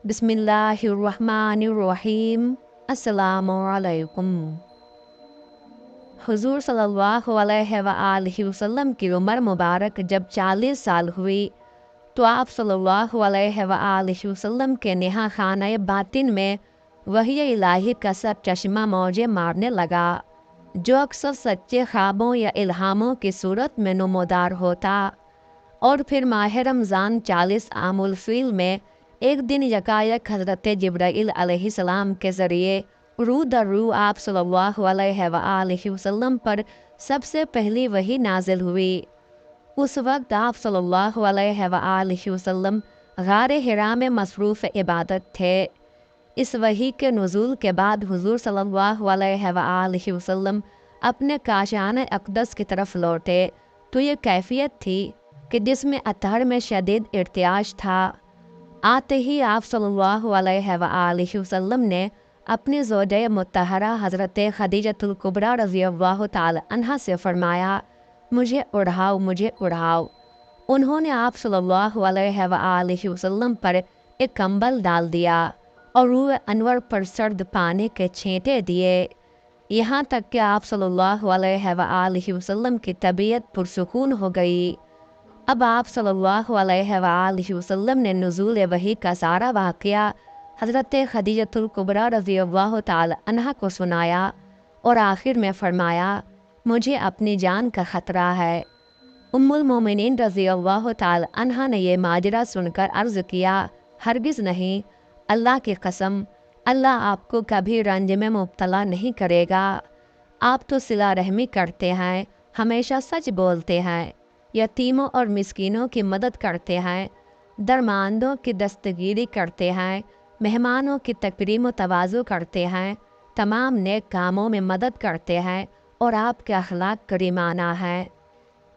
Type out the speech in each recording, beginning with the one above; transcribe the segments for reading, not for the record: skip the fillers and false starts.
बिस्मिल्लाहिर्रहमानिर्रहीम। अस्सलामुअलैकुम। हुजूर सल्लल्लाहु अलैहि वआलिहि वसल्लम की उम्र मुबारक जब 40 साल हुई तो आप सल्लल्लाहु अलैहि वआलिहि वसल्लम के नेहा खाना बातिन में वही इलाही का सब चश्मा मौजे मारने लगा, जो अक्सर सच्चे ख्वाबों या इल्हामों की सूरत में नुमोदार होता। और फिर माह रमज़ान 40 आमुल फील में एक दिन यकायक हज़रत जिब्राइल अलैहिस्सलाम के ज़रिए रू दर रू आप सल्लल्लाहु अलैहि वआलिहि वसल्लम पर सबसे पहली वही नाजिल हुई। उस वक्त आप सल्लल्लाहु अलैहि वआलिहि वसल्लम गारे हिरा में मसरूफ़ इबादत थे। इस वही के नुज़ूल के बाद हुजूर सल्लल्लाहु अलैहि वआलिहि वसल्लम अपने काशान अक़दस की तरफ लौटे तो ये कैफियत थी कि जिसमें अतहर में शदीद इर्तियाज था। आते ही आप सल्लल्लाहु अलैहि वआलिहि वसल्लम ने अपनी ज़ौजा मुत्तहरा हज़रत खदीजतुल कुबरा रज़ियल्लाहु ताला अन्हा से फरमाया, मुझे उड़ाओ, मुझे उड़ाओ। उन्होंने आप सल्लल्लाहु अलैहि वआलिहि वसल्लम पर एक कंबल डाल दिया और रूह अनवर पर सर्द पानी के छींटे दिए, यहाँ तक कि आप सल्लल्लाहु अलैहि वआलिहि वसल्लम की तबीयत पुरसुकून हो गई। अब आप सल्लल्लाहु अलैहि वआलिहि वसल्लम ने नुज़ूल वही का सारा वाक़या हज़रत खदीजतुल कुबरा रज़ियल्लाहु ताला अन्हा को सुनाया और आखिर में फ़रमाया, मुझे अपनी जान का ख़तरा है। उम्मुल मोमिनीन रज़ियल्लाहु ताला अन्हा ने यह माजरा सुनकर अर्ज़ किया, हरगिज़ नहीं, अल्लाह की कसम, अल्लाह आपको कभी रंज में मुब्तला नहीं करेगा। आप तो सिला रहमी करते हैं, हमेशा सच बोलते हैं, यतीमों और मिस्कीनों की मदद करते हैं, दरमांदों की दस्तगीरी करते हैं, मेहमानों की तकरीम व तवाज़ु करते हैं, तमाम नेक कामों में मदद करते हैं और आपके अखलाक करीमाना है।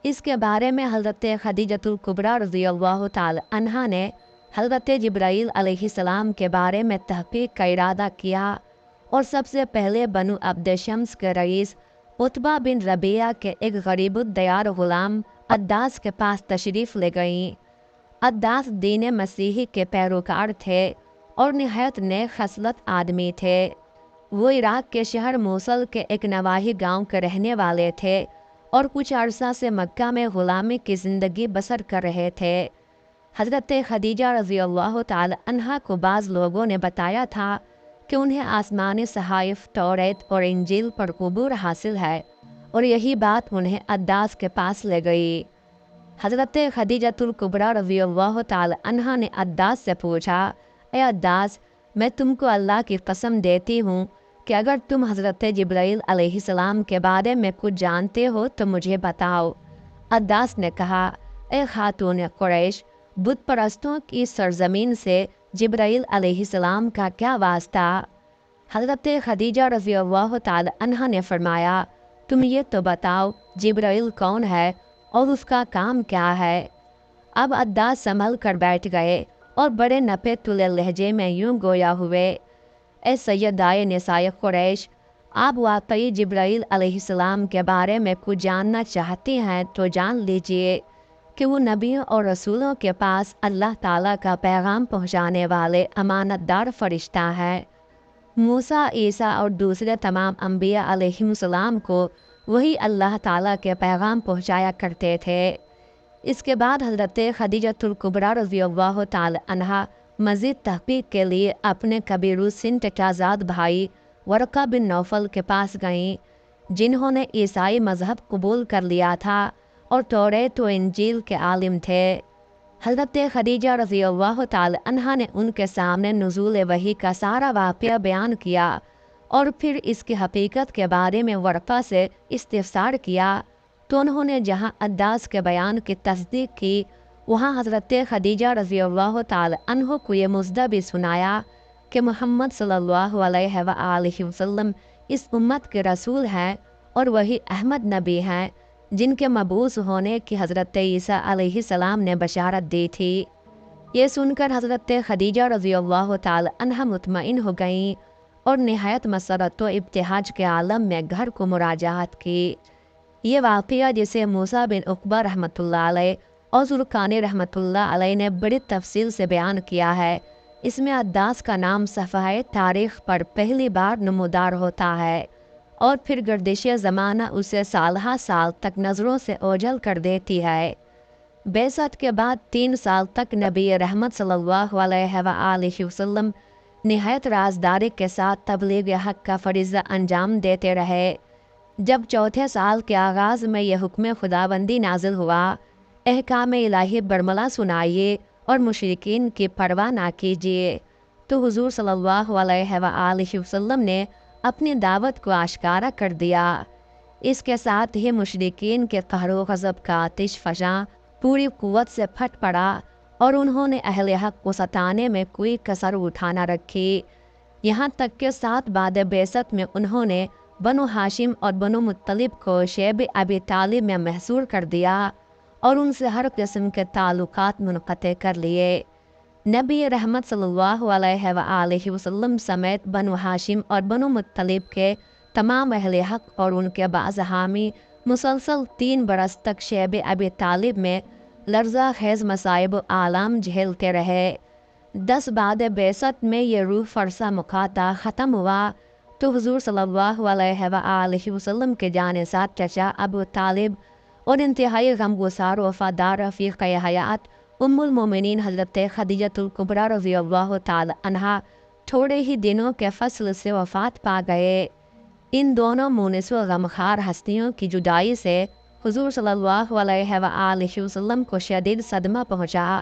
इसके बारे में हज़रत खदीजतुल कुबरा रज़ियल्लाहु ताला अन्हा ने हज़रत जिब्राइल अलैहिस्सलाम के बारे में तहक़ीक़ का इरादा किया और सबसे पहले बनु अब्द शम्स के रईस उतबा बिन रबिया के एक गरीबुद्दयार ग़ुलाम अद्दास के पास तशरीफ़ ले गईं। अद्दास दीन मसीही के पैरोकार थे और निहायत नेक खसलत आदमी थे। वो इराक़ के शहर मूसल के एक नवाही गांव के रहने वाले थे और कुछ अरसा से मक्का में ग़ुलामी की ज़िंदगी बसर कर रहे थे। हज़रत खदीजा रज़ियल्लाहु ताला अन्हा को बाज़ लोगों ने बताया था कि उन्हें आसमानी सहाइफ़ तौरेत और इंजील पर अबूर हासिल है और यही बात उन्हें अद्दास के पास ले गई। हज़रत खदीजतुल कुबरा रज़ियल्लाहु ताला अन्हा ने अद्दास से पूछा, ए अद्दास, मैं तुमको अल्लाह की कसम देती हूँ कि अगर तुम हज़रत जिब्राइल अलैहिस्सलाम के बारे में कुछ जानते हो तो मुझे बताओ। अद्दास ने कहा, ए खातून कुरैश, बुत परस्तों की सरजमीन से जिब्राइल अलैहिस्सलाम का क्या वास्ता। हज़रत खदीजा रज़ियल्लाहु ताला अन्हा ने फरमाया, तुम ये तो बताओ जिब्राइल कौन है और उसका काम क्या है। अब अद्दास संभल कर बैठ गए और बड़े नपे तुले लहजे में यूं गोया हुए, ए सैयदाए निसाए कुरैश, आप वाकई जिब्राइल अलैहिस्सलाम के बारे में कुछ जानना चाहती हैं तो जान लीजिए कि वो नबियों और रसूलों के पास अल्लाह ताला का पैगाम पहुंचाने वाले अमानतदार फरिश्ता है। मूसा, ईसा और दूसरे तमाम अंबिया अलैहिस्सलाम को वही अल्लाह ताला के पैगाम पहुंचाया करते थे। इसके बाद हज़रत खदीजतुल कुबरा रज़ियल्लाहु ताला अन्हा मज़ीद तहक़ीक़ के लिए अपने कबीर सिन टटाज़ाद भाई वरक़ा बिन नौफल के पास गईं, जिन्होंने ईसाई मज़हब कबूल कर लिया था और तौरेत व इंजील के आलिम थे। हज़रत खदीजा रज़ियल्लाहु ताला अन्हा ने उनके सामने नुज़ूल वही का सारा वाक़या बयान किया और फिर इसकी हकीकत के बारे में वरक़ा से इस्तिफ़सार किया तो उन्होंने जहाँ अद्दास के बयान की तस्दीक की, वहाँ हज़रत खदीजा रज़ियल्लाहु ताला अन्हा को ये मुज़दा भी सुनाया कि मोहम्मद सल्लल्लाहु अलैहि वआलिहि वसल्लम इस उम्मत के रसूल हैं और वही अहमद नबी हैं जिनके मबूस होने की हज़रत ईसा अलैहिस्सलाम ने बशारत दी थी। ये सुनकर हज़रत खदीजा रज़ियल्लाहु ताला अन्हा मुतमईन हो गईं और निहायत मसरत व इब्तिहाज के आलम में घर को मुराजात की। ये वाक़या जिसे मूसा बिन उक़बा रहमतुल्लाह अलैह और ज़ुल्क़ानी रहमतुल्लाह अलैह ने बड़ी तफसील से बयान किया है, اس میں عداس کا نام صفحہ تاریخ پر پہلی بار نمودار ہوتا ہے اور پھر گردش زمانہ اسے سالہ سال تک نظروں سے اوجھل کر دیتی ہے۔ بعثت کے بعد 3 سال تک نبی رحمت صلی اللہ علیہ وآلہ وسلم نہایت رازداری کے ساتھ تبلیغ حق کا فریضہ انجام دیتے رہے۔ جب چوتھے سال کے آغاز میں یہ حکم خداوندی نازل ہوا، احکام الہی برملا سنائیے اور مشرکین کی پرواہ نہ کیجیے، تو حضور صلی اللہ علیہ وآلہ وسلم نے اپنی دعوت کو آشکارا کر دیا۔ اس کے ساتھ ہی مشرکین کے قہر و غضب کا آتش فشاں پوری قوت سے پھٹ پڑا اور انہوں نے اہل حق کو ستانے میں کوئی کسر اٹھا نہ رکھی، یہاں تک کہ 7 بعد بعثت میں انہوں نے بنو ہاشم اور بنو مطلب کو شیب ابی طالب میں محصور کر دیا اور ان سے ہر قسم کے تعلقات منقطع کر لیے۔ نبی رحمت صلی اللہ علیہ وآلہ وسلم سمیت بنو ہاشم اور بنو مطلب کے تمام اہل حق اور ان کے بعض حامی مسلسل 3 برس تک شیب ابی طالب میں لرزہ خیز مصائب و آلام جھیلتے رہے۔ 10 بعد بعثت میں یہ روح فرسا مقاطع ختم ہوا تو حضور صلی اللہ علیہ وآلہ وسلم کے جانثار چچا ابو طالب اور انتہائی غمگسار وفادار رفیق حیات ام المومنین حضرت خدیجہ الکبریٰ رضی اللہ تعالی عنہا تھوڑے ہی دنوں کے فصل سے وفات پا گئے۔ ان دونوں مونس و غمخوار ہستیوں کی جدائی سے حضور صلی اللہ علیہ وآلہ وسلم کو شدید صدمہ پہنچا۔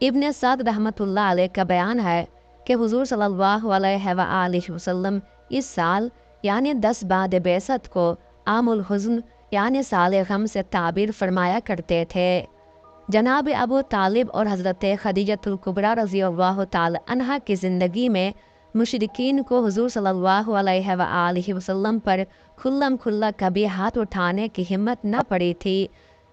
ابن سعد رحمۃ اللہ علیہ کا بیان ہے کہ حضور صلی اللہ علیہ وآلہ وسلم اس سال یعنی 10 بعد بعثت کو عام الحزن یعنی سال غم سے تعبیر فرمایا کرتے تھے۔ جناب ابو طالب اور حضرت خدیجہ الکبریٰ رضی اللہ تعالی عنہا کی زندگی میں مشرکین کو حضور صلی اللہ علیہ وآلہ وسلم پر کھلم کھلا کبھی ہاتھ اٹھانے کی ہمت نہ پڑی تھی،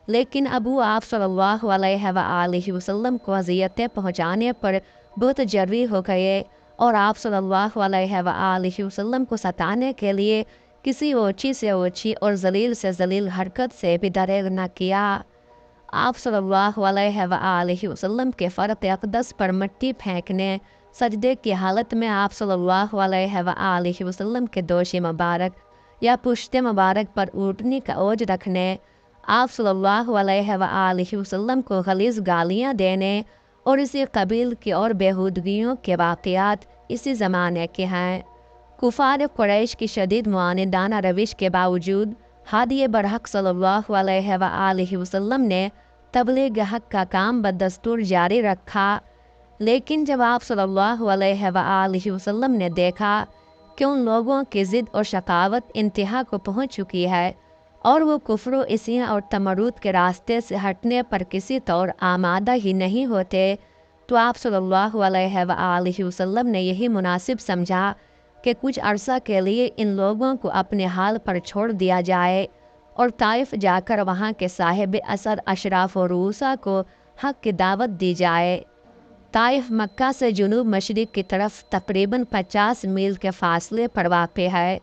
لیکن ابو آپ صلی اللہ علیہ وآلہ وسلم کو اذیتیں پہنچانے پر بہت جری ہو گئے اور آپ صلی اللہ علیہ وآلہ وسلم کو ستانے کے لیے کسی اونچی سے اونچی اور ذلیل سے ذلیل حرکت سے بھی دریغ نہ کیا۔ آپ صلی اللہ علیہ وآلہ وسلم کے فرق اقدس پر مٹی پھینکنے، سجدے کی حالت میں آپ صلی اللہ علیہ وآلہ وسلم کے دوش مبارک یا پشت مبارک پر اونٹنی کا اوج رکھنے، آپ صلی اللہ علیہ وآلہ وسلم کو غلیظ گالیاں دینے اور اسی قبیل کی اور بےہودگیوں کے واقعات اسی زمانے کے ہیں۔ کفار قریش کی شدید معاندانہ روش کے باوجود ہادی برحق صلی اللہ علیہ وآلہ وسلم نے تبلیغ حق کا کام بدستور جاری رکھا، لیکن جب آپ صلی اللہ علیہ وآلہ وسلم نے دیکھا کہ ان لوگوں کی ضد اور شقاوت انتہا کو پہنچ چکی ہے اور وہ کفر و عصیاں اور تمرد کے راستے سے ہٹنے پر کسی طور آمادہ ہی نہیں ہوتے، تو آپ صلی اللہ علیہ وآلہ وسلم نے یہی مناسب سمجھا کہ کچھ عرصہ کے لیے ان لوگوں کو اپنے حال پر چھوڑ دیا جائے اور طائف جا کر وہاں کے صاحب اثر اشراف و رؤسا کو حق کی دعوت دی جائے۔ طائف مکہ سے جنوب مشرق کی طرف تقریباً 50 میل کے فاصلے پر واقع ہے۔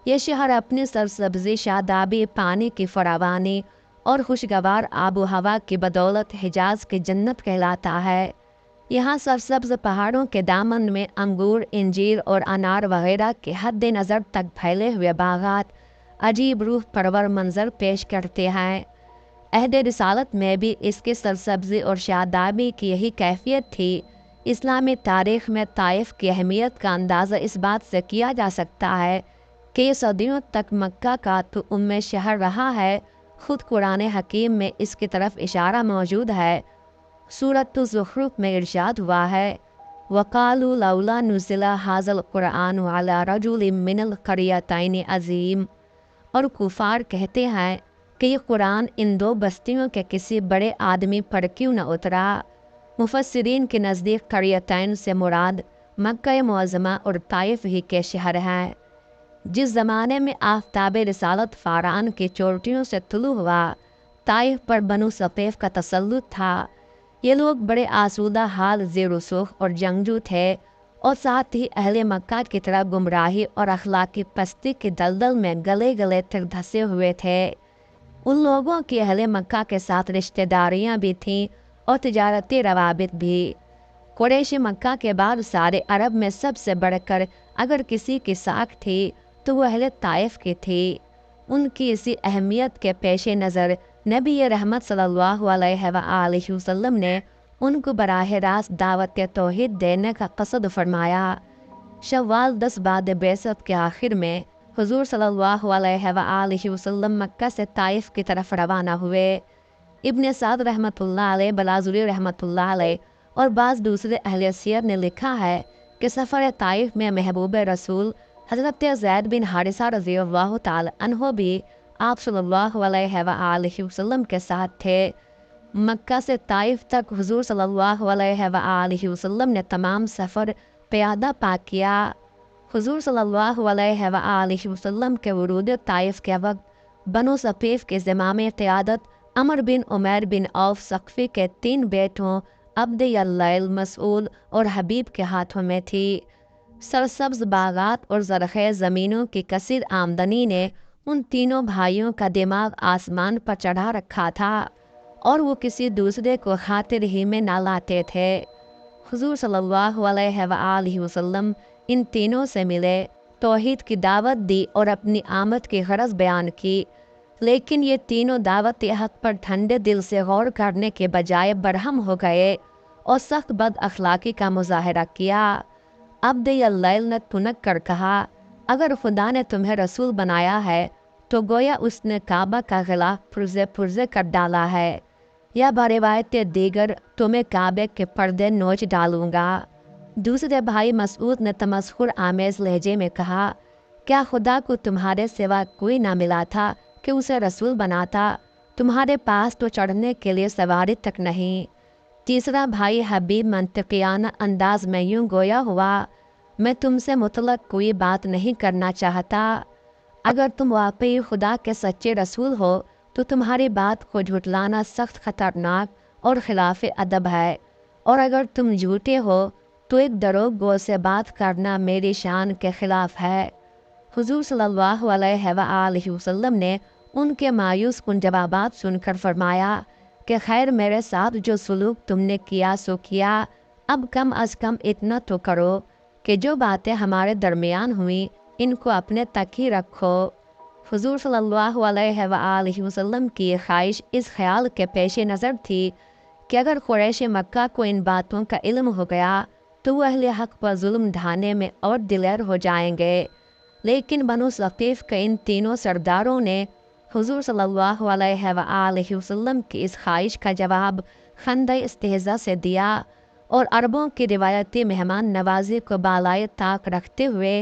یہ شہر اپنی سرسبزی، شادابی، پانی کی فراوانی اور خوشگوار آب و ہوا کی بدولت حجاز کی جنت کہلاتا ہے۔ یہاں سرسبز پہاڑوں کے دامن میں انگور، انجیر اور انار وغیرہ کے حد نظر تک پھیلے ہوئے باغات عجیب روح پرور منظر پیش کرتے ہیں۔ عہد رسالت میں بھی اس کی سرسبزی اور شادابی کی یہی کیفیت تھی۔ اسلامی تاریخ میں طائف کی اہمیت کا اندازہ اس بات سے کیا جا سکتا ہے کہ یہ صدیوں تک مکہ کا تو ام شہر رہا ہے۔ خود قرآن حکیم میں اس کی طرف اشارہ موجود ہے۔ سورۃ الزخرف میں ارشاد ہوا ہے وَقَالُوا لَوْلَا نُزِّلَ هَٰذَا الْقُرْآنُ عَلَىٰ رَجُلٍ مِّنَ الْقَرْيَتَيْنِ عَظِيمٍ، اور کفار کہتے ہیں کہ یہ قرآن ان 2 بستیوں کے کسی بڑے آدمی پر کیوں نہ اترا۔ مفسرین کے نزدیک قریتین سے مراد مکہ معظمہ اور طائف ہی کے شہر ہیں۔ جس زمانے میں آفتاب رسالت فاران کی چوٹیوں سے طلوع ہوا، طائف پر بنو ثقیف کا تسلط تھا۔ یہ لوگ بڑے آسودہ حال، زیر و سوخ اور جنگجو تھے اور ساتھ ہی اہل مکہ کی طرح گمراہی اور اخلاقی پستی کی دلدل میں گلے گلے تک دھسے ہوئے تھے۔ ان لوگوں کی اہل مکہ کے ساتھ رشتہ داریاں بھی تھیں اور تجارتی روابط بھی۔ कुरैश मक्का के बाद सारे अरब में सबसे बढ़कर अगर किसी की साख थी तो वो अहले ताइफ की थी। उनकी इसी अहमियत के पेश नज़र नबी रहमत सल्लल्लाहु अलैहि वसल्लम ने उनको बराह रास्त दावत तौहीद देने का कसद फरमाया। शव्वाल 10 बाद बेसत के आखिर में हुजूर सल्लल्लाहु अलैहि वसल्लम मक्का से ताइफ की तरफ रवाना हुए। इब्न साद रहमतुल्लाह अलैह, बलाजुरी रहमतुल्लाह अलैह और बाज़ दूसरे अहले सियर ने लिखा है कि सफ़र ताइफ में महबूब रसूल हज़रत ज़ैद बिन हारिसा रज़ियल्लाहु ताला अन्हो भी आप सल्लल्लाहु अलैहि वसल्लम के साथ थे। मक्का से ताइफ तक हुजूर सल्लल्लाहु अलैहि वसल्लम ने तमाम सफ़र प्यादा पाक किया। हुजूर सल्लल्लाहु अलैहि वसल्लम के वरूद ताइफ के वक्त बनु सफ़ीफ के ज़िमाम क़यादत अमर बिन उमैर बिन औफ सक़फ़ी के 3 बेटों अब्द यल्लैल, मसऊद और हबीब के हाथों में थी। सरसब्ज बागात और ज़रख़ेज़ ज़मीनों की कसीर आमदनी ने उन तीनों भाइयों का दिमाग आसमान पर चढ़ा रखा था और वो किसी दूसरे को खातिर ही में ना लाते थे। हुजूर सल्लल्लाहु अलैहि वसल्लम इन तीनों से मिले, तौहीद की दावत दी और अपनी आमद की गरज बयान की, लेकिन ये तीनों दावत हक़ पर ठंडे दिल से गौर करने के बजाय बरहम हो गए और सख्त बद अखलाक़ी का मुजाहरा किया। अब्द यल्लैल ने तुनक कर कहा, अगर खुदा ने तुम्हें रसूल बनाया है तो गोया उसने काबा का गिलाफ पुर्जे पुर्जे कर डाला है, या बरिवायत दीगर तुम्हें काबे के पर्दे नोच डालूंगा। दूसरे भाई मसऊद ने तमस्खुर आमेज़ लहजे में कहा, क्या खुदा को तुम्हारे सिवा कोई ना मिला था कि उसे रसूल बनाता? तुम्हारे पास तो चढ़ने के लिए सवारी तक नहीं। तीसरा भाई हबीब मंतकियाना अंदाज में यूं गोया हुआ, मैं तुमसे मुतलक कोई बात नहीं करना चाहता। अगर तुम वाकई खुदा के सच्चे रसूल हो तो तुम्हारी बात को झुटलाना सख्त खतरनाक और खिलाफ अदब है, और अगर तुम झूठे हो तो एक दरोग गो से बात करना मेरी शान के खिलाफ है। हुजूर सल्लल्लाहु अलैहि वसल्लम ने उनके मायूस कुन जवाबात सुनकर फरमाया कि खैर, मेरे साथ जो सलूक तुमने किया सो किया, अब कम अज़ कम इतना तो करो कि जो बातें हमारे दरमियान हुई इनको अपने तक ही रखो। हुजूर सल्लल्लाहु अलैहि वसल्लम की ये ख्वाहिश इस ख्याल के पेश नज़र थी कि अगर कुरैश मक्का को इन बातों का इल्म हो गया तो वह अहले हक़ पर जुल्म ढाने में और दिलेर हो जाएंगे। लेकिन बनु सक़ीफ़ के इन तीनों सरदारों ने हुजूर सल्लल्लाहु अलैहि वसल्लम की इस ख्वाहिश का जवाब खंदे इस्तेहज़ा से दिया और अरबों की रिवायती मेहमान नवाजी को बालाए ताक रखते हुए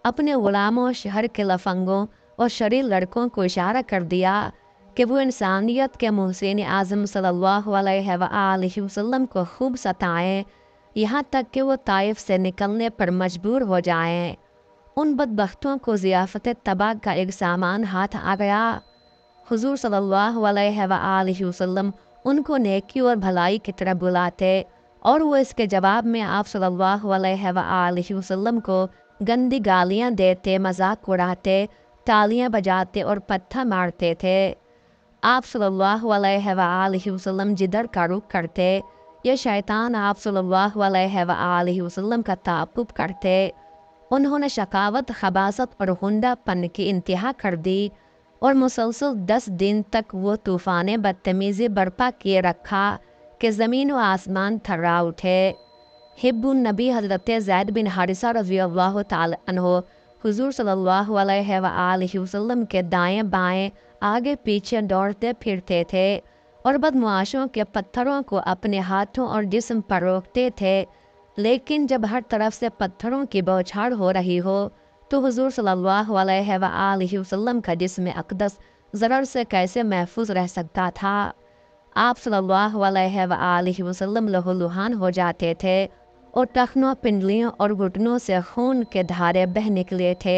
अपने ग़ुलामों, शहर के लफंगों और शरीर लड़कों को इशारा कर दिया कि वो इंसानियत के मुहसिन आज़म सल्लल्लाहु अलैहि वसल्लम को खूब सताएं, यहाँ तक कि वो ताइफ से निकलने पर मजबूर हो जाएं। उन बदबख्तों को ज़ियाफ़त तबाह का एक सामान हाथ आ गया। हुजूर सल्लल्लाहु अलैहि वसल्लम उनको नेकी और भलाई की तरफ बुलाते और वो इसके जवाब में आप सल्लल्लाहु अलैहि वसल्लम को गंदी गालियाँ देते, मजाक उड़ाते, तालियाँ बजाते और पत्थर मारते थे। आप सल्लल्लाहु अलैहि वसल्लम जिधर का रुख करते, ये शैतान आप सल्लल्लाहु अलैहि वसल्लम का ताक़ुब करते। उन्होंने शकावत, खबासत और हुंडापन की इंतहा कर दी और मुसलसल 10 दिन तक वो तूफ़ान बदतमीज़ी बर्पा किए रखा कि ज़मीन व आसमान थर्रा उठे। हिब्बुन नबी हज़रत ज़ैद बिन हारिसा रज़ियल्लाहु ताला अन्हो हुजूर सल्लल्लाहु अलैहि वसल्लम के दाएं बाएं, आगे पीछे दौड़ते फिरते थे और बदमाशों के पत्थरों को अपने हाथों और जिस्म पर रोकते थे। लेकिन जब हर तरफ से पत्थरों की बौछार हो रही हो तो हुजूर सल्लल्लाहु अलैहि वसल्लम का जिस्म अक़दस ज़रर से कैसे महफूज रह सकता था। आप सल्लल्लाहु अलैहि वसल्लम लहूलुहान हो जाते थे और टखनों, पिंडलियों और घुटनों से खून के धारे बह निकले थे।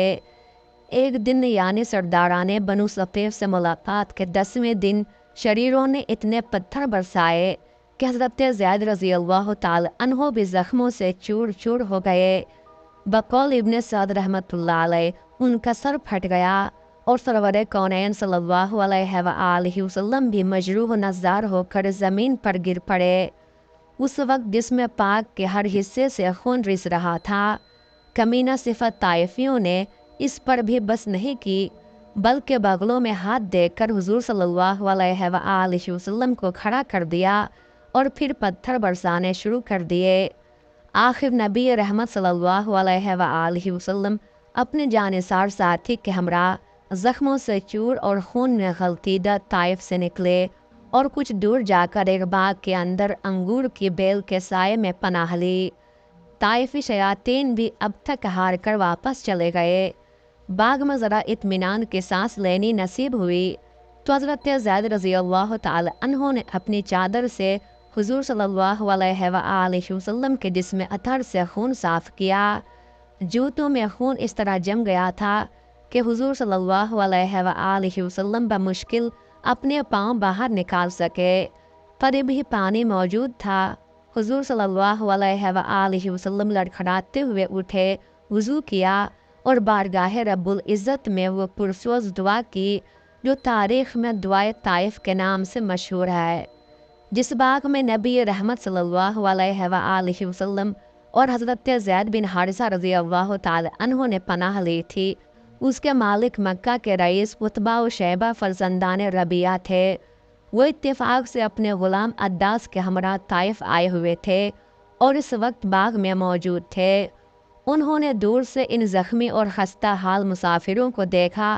एक दिन यानी सरदाराने बनु सफ़ीफ से मुलाकात के 10वें दिन शरीरों ने इतने पत्थर बरसाए कि हज़रत ज़ैद रज़ियल्लाहु ताला अन्हो भी ज़ख्मों से चूर चूर हो गए। बकौल इब्न सअद रहमतुल्लाह अलैह उनका सर फट गया और सरवर कौनैन सल्लल्लाहु अलैहि वसल्लम भी मजरूह नज़ार होकर ज़मीन पर गिर पड़े। उस वक्त जिस्म पाक के हर हिस्से से खून रिस रहा था। कमीना सिफत ताइफियों ने इस पर भी बस नहीं की, बल्कि बगलों में हाथ देकर हुजूर सल्लल्लाहु अलैहि वसल्लम को खड़ा कर दिया और फिर पत्थर बरसाने शुरू कर दिए। आखिर नबी रहमत सल्लल्लाहु अलैहि वसल्लम अपने जानिसार साथी के हमरा ज़ख्मों से चूर और खून में गलतीदा ताइफ से निकले और कुछ दूर जाकर एक बाग के अंदर अंगूर की बेल के साए में पनाह ली। ताइफी शयातीन भी अब तक हार कर वापस चले गए। बाग में ज़रा इत्मीनान की सांस लेनी नसीब हुई तो हज़रत ज़ैद रज़ी अल्लाह ताला अन्हो ने अपनी चादर से हुजूर सल्लल्लाहु अलैहि वसल्लम के जिस्म अतर से खून साफ़ किया। जूतों में खून इस तरह जम गया था कि हुजूर सल्लल्लाहु अलैहि वसल्लम बमुश्किल अपने पाँव बाहर निकाल सके। पर भी पानी मौजूद था। हुजूर सल्लल्लाहु अलैहि वसल्लम लड़खड़ाते हुए उठे, वज़ू किया और बारगाह रब्बुल इज़्ज़त में वो पुरसोज़ दुआ की जो तारीख़ में दुआए ताइफ के नाम से मशहूर है। जिस बाग में नबी रहमत सल्लल्लाहु अलैहि वसल्लम और हज़रत ज़ैद बिन हारिसा रज़ी अल्लाह ताला अन्हो ने पनाह ली थी, उसके मालिक मक्का के रईस उत्बा व शैबा फरजंदान रबिया थे। वो इत्तेफाक से अपने ग़ुलाम अद्दास के हमरा ताइफ आए हुए थे और इस वक्त बाग में मौजूद थे। उन्होंने दूर से इन ज़ख्मी और खस्ता हाल मुसाफिरों को देखा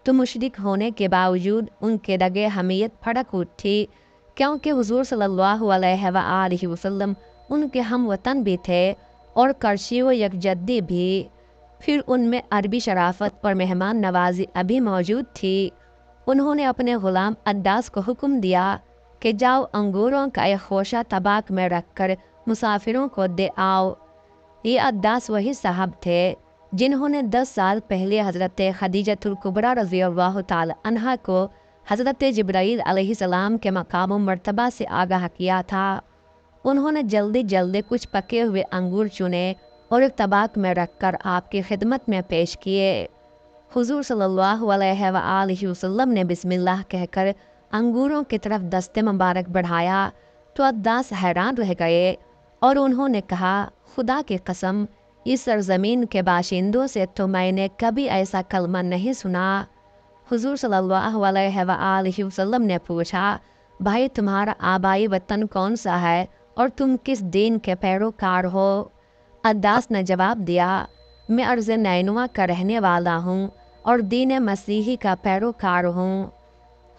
तो मुशरिक होने के बावजूद उनके रगे हमीयत फड़क उठी, क्योंकि हुजूर सल्लल्लाहु अलैहि वसल्लम उनके हम वतन भी थे और करशी व यकजद्दी भी। फिर उनमें अरबी शराफत और मेहमान नवाजी अभी मौजूद थी। उन्होंने अपने ग़ुलाम अद्दास को हुक्म दिया कि जाओ अंगूरों का एक खोशा तबाक में रखकर मुसाफिरों को दे आओ। ये अद्दास वही साहब थे जिन्होंने 10 साल पहले हज़रत खदीजतुल कुबरा रज़ी अल्लाह ताला अन्हा को हज़रत जिब्राईल अलैहिस्सलाम के मकाम व मर्तबा से आगाह किया था। उन्होंने जल्दी जल्दी कुछ पके हुए अंगूर चुने और एक तबाक में रखकर आपकी खिदमत में पेश किए। हुजूर सल्लल्लाहु अलैहि वसल्लम ने बिस्मिल्लाह कहकर अंगूरों की तरफ दस्ते मुबारक बढ़ाया तो अद्दास हैरान रह गए और उन्होंने कहा, खुदा की कसम, इस सरजमीन के बाशिंदों से तो मैंने कभी ऐसा कलमा नहीं सुना। हुजूर सल्लल्लाहु अलैहि वसल्लम ने पूछा, भाई तुम्हारा आबाई वतन कौन सा है और तुम किस दीन के पैरोकार हो? अद्दास ने जवाब दिया, मैं अर्ज़ नैनुआ का रहने वाला हूँ और दीन मसीही का पैरोकार हूँ।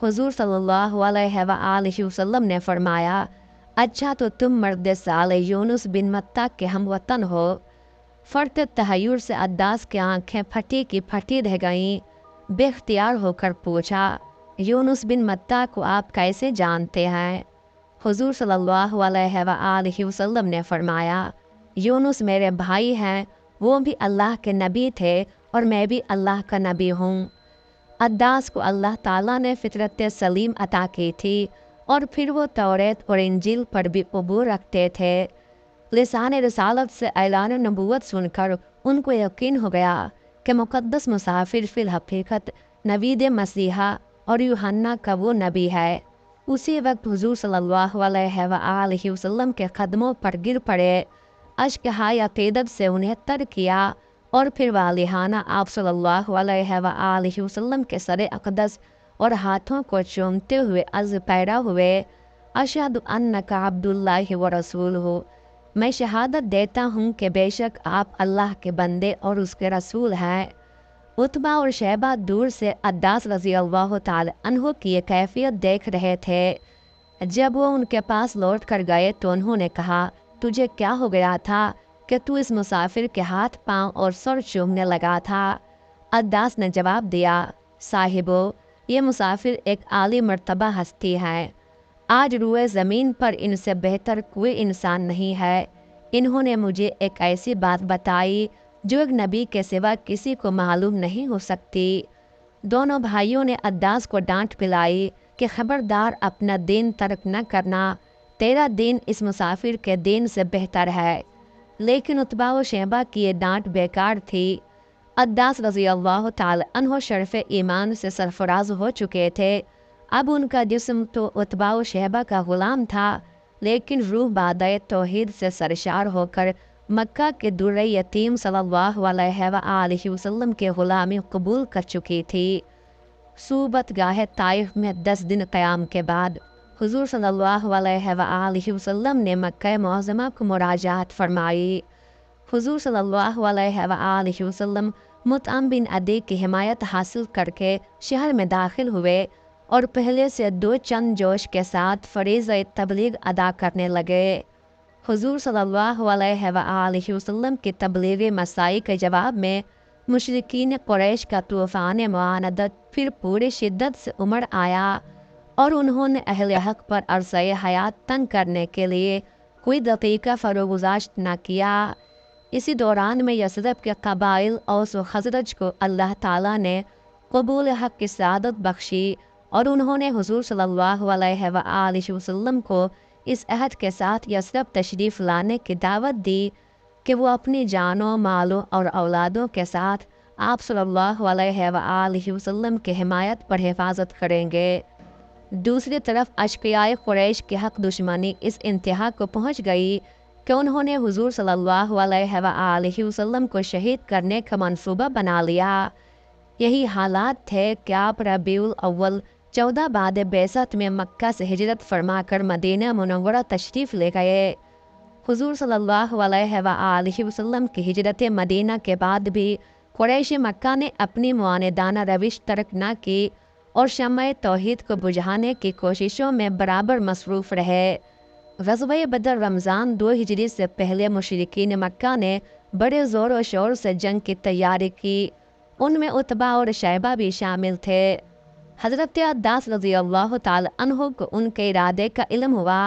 हुजूर सल्लल्लाहु अलैहि वसल्लम ने फरमाया, अच्छा तो तुम मर्द साले यूनुस बिन मत्ता के हम वतन हो। फर्त तहय्युर से अद्दास की आंखें फटी की फटी रह गईं। बेख्तियार होकर पूछा, यूनुस बिन मत्ता को आप कैसे जानते हैं? हुजूर सल्लल्लाहु अलैहि वसल्लम ने फरमाया, यूनुस मेरे भाई हैं, वो भी अल्लाह के नबी थे और मैं भी अल्लाह का नबी हूँ। अद्दास को अल्लाह ताला ने फितरत सलीम अता की थी और फिर वो तौरेत और इंजील पर भी अबूर रखते थे। लिसान रसालत से ऐलान नबूवत सुनकर उनको यकीन हो गया कि मुक़द्दस मुसाफिर फिल हकीकत नबीद मसीहा और यूहन्ना का वो नबी है। उसी वक्त हुजूर सल्लल्लाहु अलैहि वसल्लम के कदमों पर गिर पड़े, अश्क हाय अक़ीदत से उन्हें तर किया और फिर वालिहाना आप सल्लल्लाहु अलैहि वसल्लम के सरे अक़दस और हाथों को चूमते हुए अर्ज़ पैरा हुए, अशहदु अन्नका अब्दुल्लाहि व रसूलुहु, मैं शहादत देता हूँ कि बेशक आप अल्लाह के बंदे और उसके रसूल हैं। उत्बा और शैबा दूर से अद्दास रज़ी अल्लाह ताला अन्हो की ये कैफियत देख रहे थे। जब वो उनके पास लौट कर गए तो उन्होंने कहा, तुझे क्या हो गया था कि तू इस मुसाफिर के हाथ पांव और सर चूमने लगा था? अद्दास ने जवाब दिया, साहिबो, ये मुसाफिर एक आली मर्तबा हस्ती है। आज रुए ज़मीन पर इनसे बेहतर कोई इंसान नहीं है। इन्होंने मुझे एक ऐसी बात बताई जो एक नबी के सिवा किसी को मालूम नहीं हो सकती। दोनों भाइयों ने अद्दास को डांट पिलाई कि खबरदार अपना दीन तर्क न करना, तेरा दीन इस मुसाफिर के दीन से बेहतर है। लेकिन उत्बा व शैबा की ये डांट बेकार थी। अद्दास रज़ी अल्लाह ताला अन्हो शर्फ़ ईमान से सरफराज हो चुके थे। अब उनका जिस्म तो उत्बा व शैबा का ग़ुलाम था, लेकिन रूह बादए तौहीद से सरशार होकर मक्का के दुर्र यतीम सल्लल्लाहु अलैहि वसल्लम के ग़ुलामी कबूल कर चुकी थी। सूबत गाह ताइफ में 10 दिन क़याम के बाद हुज़ूर सल्लल्लाहु अलैहि वसल्लम ने मक्का मुअज़्ज़मा को मुराजात फरमाई। हुज़ूर सल्लल्लाहु अलैहि वसल्लम मुतअम बिन अदी की हिमायत हासिल करके शहर में दाखिल हुए और पहले से दो चंद जोश के साथ फ़रीज़ा तबलीग अदा करने लगे। हुज़ूर सल्लल्लाहु अलैहि वसल्लम की तबलीग मसाई के जवाब में मुशरिकीन कुरैश का तूफ़ान मुआनदत फिर पूरी शिद्दत से उमड़ आया और उन्होंने अहले हक़ पर अरसे हयात तंग करने के लिए कोई दक़ीक़ा फ़रोगुज़ाश्त न किया। इसी दौरान में यसरब के कबाइल औस व खज़रज को अल्लाह ताला ने कबूल हक़ की सआदत बख्शी और उन्होंने हुज़ूर सल्लल्लाहु अलैहि वसल्लम को इस अहद के साथ यसरब तशरीफ़ लाने की दावत दी कि वो अपनी जानों, मालों और औलादों के साथ आप सल्लल्लाहु अलैहि वसल्लम की हिमायत पर हिफाजत करेंगे। दूसरी तरफ अशक़ियाए कुरैश की हक़ दुश्मनी इस इंतहा को पहुँच गई कि उन्होंने हुज़ूर सल्लल्लाहु अलैहि वसल्लम को शहीद करने का मंसूबा बना लिया। यही हालात थे कि आप रबीउल अव्वल 14 बाद बेसत में मक्का से हिजरत फरमाकर मदीना मुनव्वरा तशरीफ़ ले गए। हुज़ूर सल्लल्लाहु अलैहि वसल्लम की हिजरत मदीना के बाद भी कुरैश मक्का ने अपनी मुआनिदाना रविश तर्क न की और शम्अ तौहीद को बुझाने की कोशिशों में बराबर मसरूफ़ रहे। ग़ज़वा बदर रमज़ान 2 हिजरी से पहले मुशरिकीन मक्का ने बड़े ज़ोर और शोर से जंग की तैयारी की। उनमें उतबा और शैबा भी शामिल थे। हज़रत अब्बास रज़ियल्लाहु ताला अन्हु को उनके इरादे का इल्म हुआ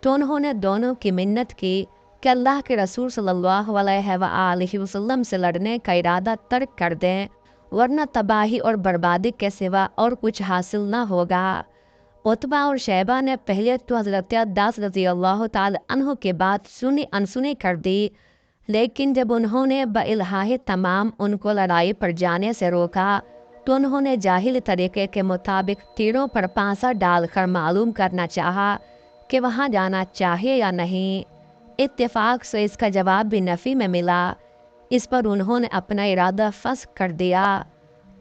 तो उन्होंने दोनों की मिन्नत की कि अल्लाह के रसूल सल्लल्लाहु अलैहि वसल्लम से लड़ने का इरादा तर्क कर दें, वरना तबाही और बर्बादी के सिवा और कुछ हासिल न होगा। उतबा और शैबा ने पहले तो हज़रत अब्बास रज़ियल्लाहु ताला अन्हु की बात सुनी अनसुनी कर दी, लेकिन जब उन्होंने बइल्हाए तमाम उनको लड़ाई पर जाने से रोका तो उन्होंने जाहिल तरीके के मुताबिक तीरों पर पांसा डालकर मालूम करना चाहा कि वहाँ जाना चाहिए या नहीं। इत्तेफाक से इसका जवाब भी नफ़ी में मिला। इस पर उन्होंने अपना इरादा फस कर दिया।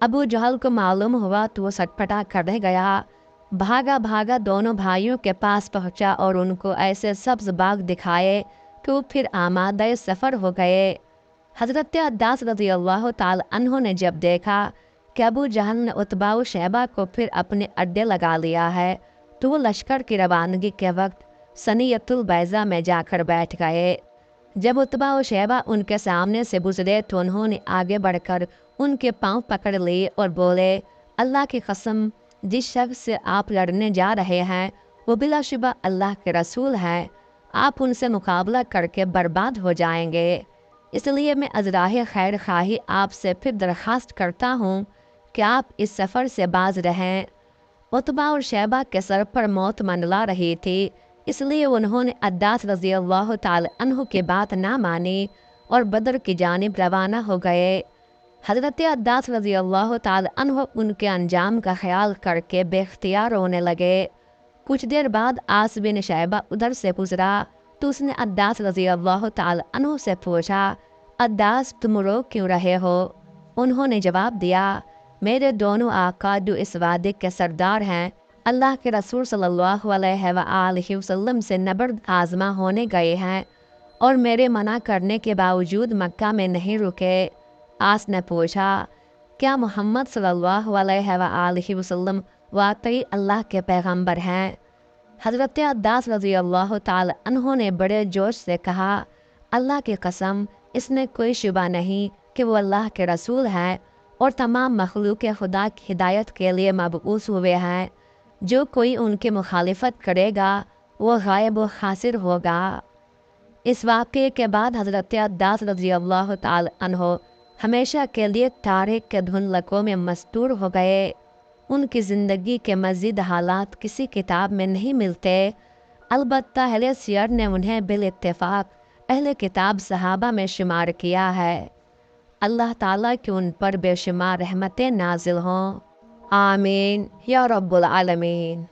अबू जहल को मालूम हुआ तो वो सटपटा कर गया। भागा भागा दोनों भाइयों के पास पहुंचा और उनको ऐसे सब्ज बाग दिखाए कि वो फिर आमादा सफ़र हो गए। हज़रत अब्बास रज़ियल्लाहु ताला अन्हु ने जब देखा कि अबू जहल ने उतबा व शैबा को फिर अपने अड्डे लगा लिया है तो वो लश्कर की रवानगी के वक्त सनियतुल बैज़ा में जाकर बैठ गए। जब उतबा व शैबा उनके सामने से गुजरे तो उन्होंने आगे बढ़कर उनके पांव पकड़ लिए और बोले, अल्लाह की कसम, जिस शख्स से आप लड़ने जा रहे हैं वो बिलाशुबा अल्लाह के रसूल हैं। आप उनसे मुकाबला करके बर्बाद हो जाएंगे। इसलिए मैं अज़राह खैर खाही आपसे फिर दरख्वास्त करता हूँ कि आप इस सफ़र से बाज रहें। उतबा और शैबा के सर पर मौत मंडला रही थी, इसलिए उन्होंने अब्बास रज़ियल्लाहु ताला अन्हु की बात ना मानी और बदर की जानिब रवाना हो गए। हज़रत अब्बास रज़ियल्लाहु ताला अन्हु उनके अंजाम का ख्याल करके बेख्तियार रोने लगे। कुछ देर बाद आस बिन शैबा उधर से गुजरा तो उसने अब्बास रज़ियल्लाहु ताला अन्हु से पूछा, अब्बास तुम रो क्यों रहे हो? उन्होंने जवाब दिया, मेरे दोनों आका जो इस वादे के सरदार हैं अल्लाह के रसूल सल्लल्लाहु अलैहि वसल्लम से नबर्द आज़मा होने गए हैं और मेरे मना करने के बावजूद मक्का में नहीं रुके। आस ने पूछा, क्या मोहम्मद सल्लल्लाहु अलैहि वसल्लम वाकई अल्लाह के पैगंबर हैं? हज़रत अब्बास रज़ियल्लाहु ताला अन्हु ने बड़े जोश से कहा, अल्लाह की कसम, इसमें कोई शुबा नहीं कि वो अल्लाह के रसूल हैं और तमाम मखलूक खुदा की हिदायत के लिए मबऊस हुए हैं। जो कोई उनकी मुखालिफत करेगा वो गायब व खासिर होगा। इस वाक़े के बाद हज़रत अब्बास रज़ियल्लाहु ताला अन्हु हमेशा के लिए तारीख़ के धुंधलकों में मस्तूर हो गए। उनकी ज़िंदगी के मज़ीद हालात किसी किताब में नहीं मिलते। अलबत्ता अहले सियर ने उन्हें बिल इत्तेफाक अहले किताब सहाबा में शुमार किया है। अल्लाह ताला की उन पर बेशुमार रहमतें नाजिल हों। आमीन या रब्बुल आलमीन।